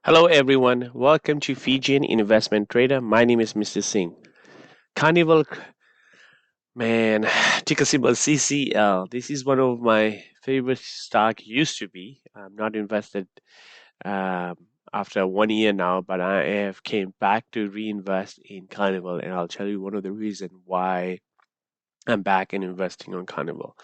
Hello, everyone. Welcome to Fijian Investment Trader. My name is Mr. Singh. Carnival, man, ticker symbol CCL. This is one of my favorite stock. Used to be. I'm not invested um, after 1 year now, but I have came back to reinvest in Carnival, and I'll tell you one of the reasons why I'm back and investing on Carnival.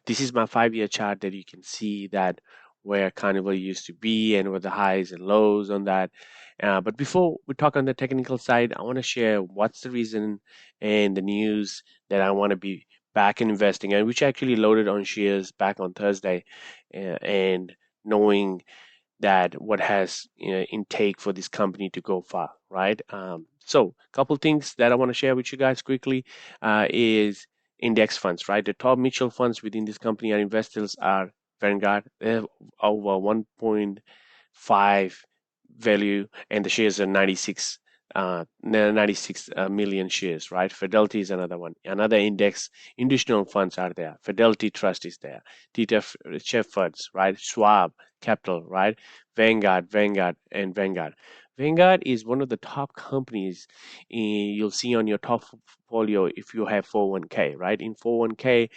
This is my 5 year chart that you can see that where Carnival used to be and what the highs and lows on that. But before we talk on the technical side, I want to share what's the reason and the news that I want to be back in investing, and which I actually loaded on shares back on Thursday, and knowing that what has intake for this company to go far, right? So, a couple things that I want to share with you guys quickly is index funds, right? The top mutual funds within this company are investors are Vanguard. They have over 1.5 value, and the shares are 96 million shares, right? Fidelity is another one. Another index, institutional funds are there. Fidelity Trust is there. TTF Chef Funds, right? Schwab Capital, right? and Vanguard. Vanguard is one of the top companies you'll see on your top portfolio if you have 401k, right? In 401k,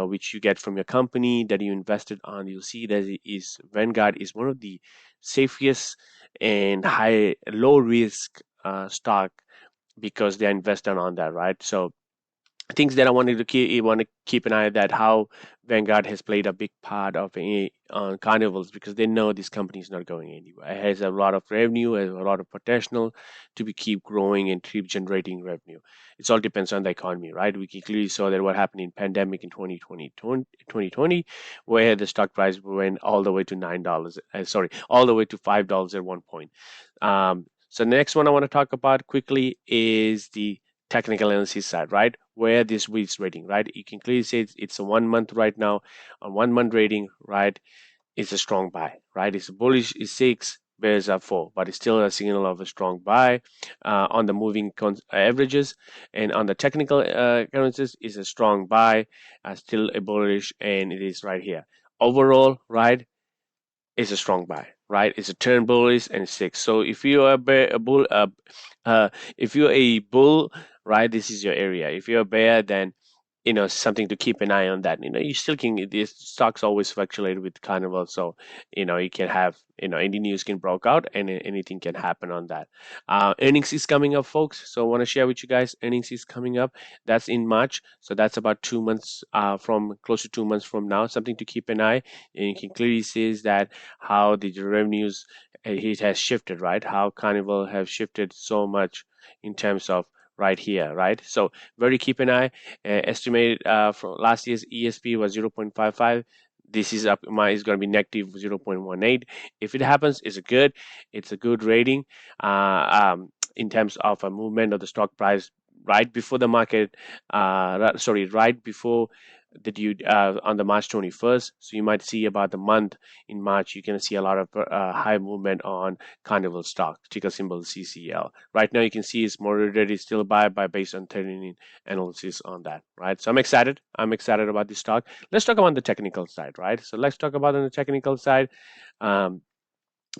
which you get from your company that you invested on, you'll see that it is Vanguard is one of the safest and low risk stock because they're invested on that, right? So things that I wanted to keep, you want to keep an eye at that how Vanguard has played a big part of on carnivals because they know this company is not going anywhere. It has a lot of revenue, has a lot of potential to be keep growing and keep generating revenue. It all depends on the economy, right? We clearly saw that what happened in pandemic in 2020, where the stock price went all the way to $9. Sorry, all the way to $5 at one point. So the next one I want to talk about quickly is the technical analysis side, right? Where this is rating, right? You can clearly say it's a 1 month right now. On 1 month rating, right? It's a strong buy, right? It's a bullish is 6, bears are 4, but it's still a signal of a strong buy on the moving averages, and on the technical currencies is a strong buy, still a bullish, and it is right here. Overall, right? Is a strong buy, right? It's a turn bullish and 6. So if you're a bull, if you're a bull, right, this is your area. If you're a bear, then something to keep an eye on that. You still can. These stocks always fluctuate with Carnival, so you can have any news can broke out and anything can happen on that. Earnings is coming up, folks. So I want to share with you guys. Earnings is coming up. That's in March, so that's about 2 months from close to 2 months from now. Something to keep an eye. And you can clearly see is that how the revenues it has shifted, right? How Carnival have shifted so much in terms of right here, right? So very keep an eye. Estimated from last year's ESP was 0.55. This is up is going to be negative 0.18. If it happens, it's a good rating in terms of a movement of the stock price right before the market right before the due on the March 21st. So you might see about the month in March, you're going to see a lot of high movement on Carnival stock, ticker symbol CCL. Right now, you can see it's more already still by based on trading analysis on that, right? So I'm excited. I'm excited about this stock. Let's talk about the technical side, right? So let's talk about on the technical side. Um,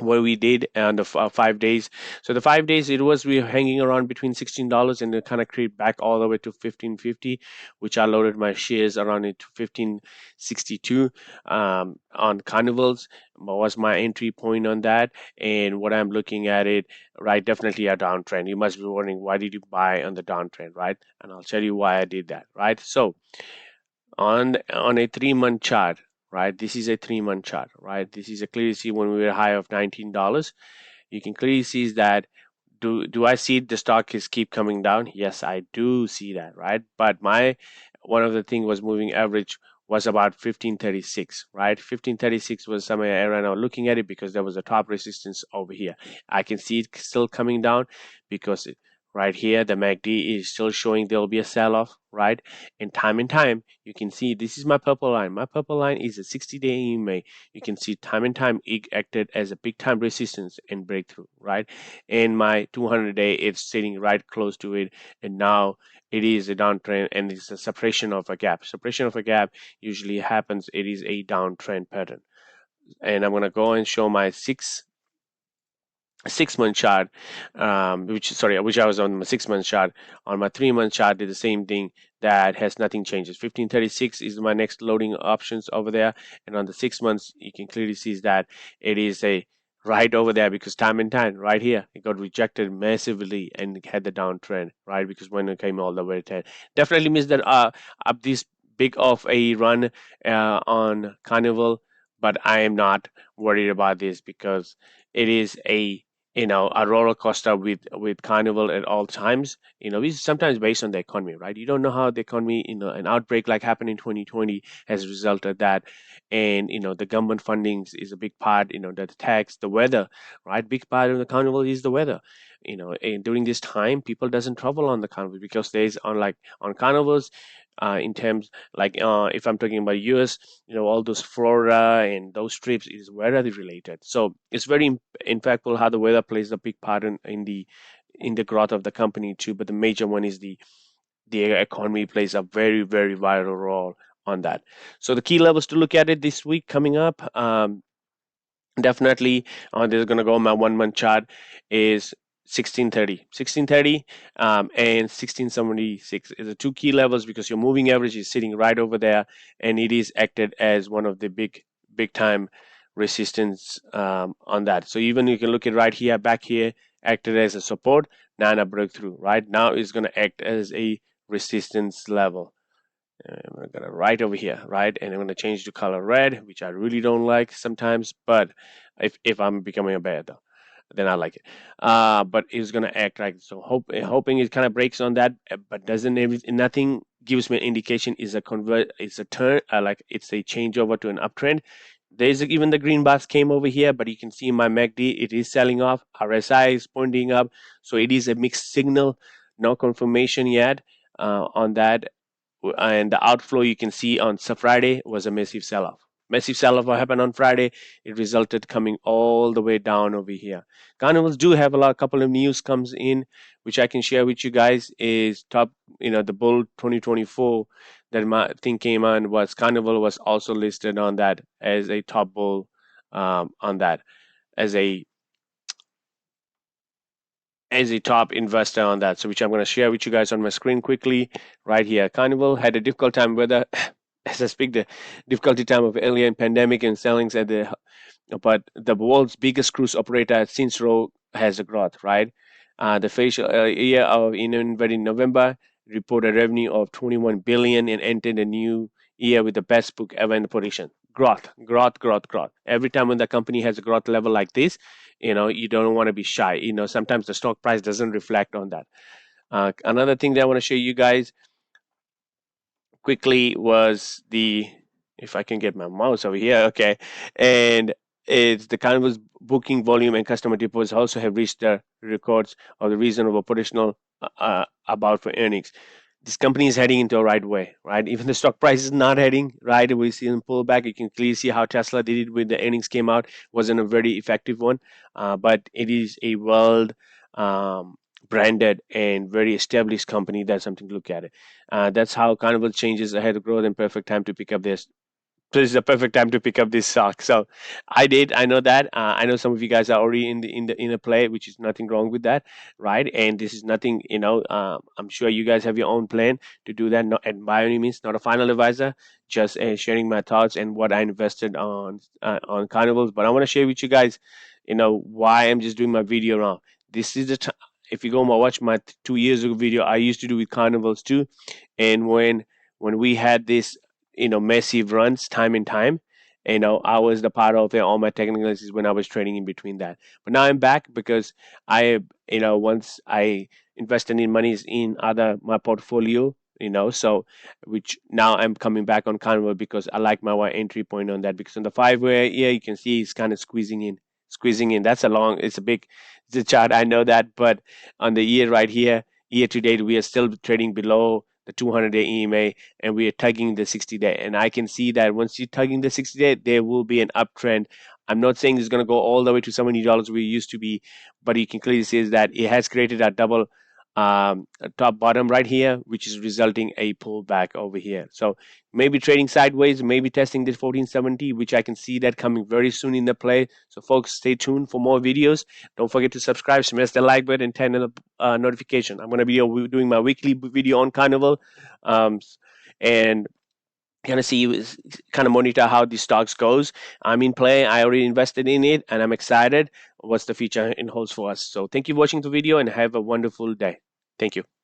what we did on the 5 days. So the 5 days it was we were hanging around between $16 and it kind of crept back all the way to 15.50, which I loaded my shares around it to 15.62 on Carnivals. What was my entry point on that? And what I'm looking at it, right? Definitely a downtrend. You must be wondering why did you buy on the downtrend, right? And I'll tell you why I did that, right? So on a 3 month chart, right? This is a 3 month chart, right? This is a clearly see when we were high of $19. You can clearly see that do I see the stock is keep coming down? Yes, I do see that, right? But my one of the thing was moving average was about 1536, right? 1536 was somewhere around. I was looking at it because there was a top resistance over here. I can see it still coming down because right here the MACD is still showing there will be a sell-off, right? And time you can see this is my purple line. My purple line is a 60-day EMA. You can see time and time it acted as a big time resistance and breakthrough, right? And my 200-day it's sitting right close to it, and now it is a downtrend and it's a suppression of a gap. Suppression of a gap usually happens, it is a downtrend pattern. And I'm going to go and show my 6 month chart, which I was on my 6 month chart. On my 3 month chart, did the same thing. That has nothing changes. 1536 is my next loading options over there, and on the 6 months, you can clearly see that it is a right over there because time and time right here it got rejected massively and had the downtrend, right? Because when it came all the way to 10, definitely missed that up this big of a run on Carnival, but I am not worried about this because it is a roller coaster with Carnival at all times. It's sometimes based on the economy, right? You don't know how the economy, an outbreak like happened in 2020 has resulted that, and the government funding is a big part. The tax, the weather, right? Big part of the Carnival is the weather. And during this time, people doesn't travel on the Carnival because there's on Carnivals. In terms like if I'm talking about US, all those Florida and those trips is weather related. So it's very impactful how the weather plays a big part in the growth of the company too. But the major one is the economy plays a very very vital role on that. So the key levels to look at it this week coming up. Definitely, this is going to go on my 1 month chart is 1630 and 1676 is the two key levels because your moving average is sitting right over there, and it is acted as one of the big time resistance on that. So even you can look at right here, back here, acted as a support. Now a breakthrough. Right now is going to act as a resistance level. I'm gonna right over here, right, and I'm gonna change the color red, which I really don't like sometimes, but if I'm becoming a bear though, then I like it. But it's gonna act right. So hoping it kind of breaks on that, but doesn't nothing gives me an indication is a convert, it's a turn, like it's a changeover to an uptrend. There's even the green bars came over here, but you can see my MACD it is selling off. RSI is pointing up, so it is a mixed signal. No confirmation yet on that, and the outflow you can see on Friday was a massive sell-off. Massive sell-off what happened on Friday. It resulted coming all the way down over here. Carnivals do have a couple of news comes in, which I can share with you guys. Is top, the bull 2024 that my thing came on was Carnival was also listed on that as a top bull, on that as a top investor on that. So which I'm going to share with you guys on my screen quickly right here. Carnival had a difficult time with the as I speak the difficulty time of alien pandemic and sellings at the but the world's biggest cruise operator since row has a growth, right? The facial year of in November reported revenue of 21 billion and entered a new year with the best book ever in the position. Growth, growth, growth, growth. Every time when the company has a growth level like this, you don't want to be shy. Sometimes the stock price doesn't reflect on that. Another thing that I want to show you guys quickly was if I can get my mouse over here, okay, and it's the Carnival's booking volume and customer deposits also have reached their records of the reasonable operational about for earnings. This company is heading into the right way, right? Even the stock price is not heading right. We see them pull back. You can clearly see how Tesla did it when the earnings came out. Wasn't a very effective one, but it is a world branded and very established company. That's something to look at it. That's how Carnival changes ahead of growth and perfect time to pick up this. So this is the perfect time to pick up this stock. So I did. I know that. I know some of you guys are already in the play, which is nothing wrong with that, right? And this is nothing. I'm sure you guys have your own plan to do that. Not, and by any means, not a final advisor. Just sharing my thoughts and what I invested on Carnivals. But I want to share with you guys, why I'm just doing my video now. This is the time. If you go and watch my 2 years ago video, I used to do with Carnivals too, and when we had this massive runs time and time, I was the part of it. All my technical analysis when I was trading in between that, but now I'm back because I once I invested in monies in other my portfolio, so which now I'm coming back on Carnival because I like my entry point on that, because on the 5 way, yeah, you can see it's kind of squeezing in. That's a long, it's a big, it's a chart, I know that, but on the year right here, year to date, we are still trading below the 200-day EMA, and we are tugging the 60-day. And I can see that once you're tugging the 60-day, there will be an uptrend. I'm not saying it's going to go all the way to so many dollars we used to be, but you can clearly see is that it has created a double top bottom right here, which is resulting a pullback over here. So maybe trading sideways, maybe testing this 1470, which I can see that coming very soon in the play. So folks, stay tuned for more videos. Don't forget to subscribe, smash the like button, and turn on the notification. I'm going to be doing my weekly video on Carnival, and kind of see, kind of monitor how the stocks goes. I'm in play. I already invested in it, and I'm excited what's the future in holds for us. So thank you for watching the video, and have a wonderful day. Thank you.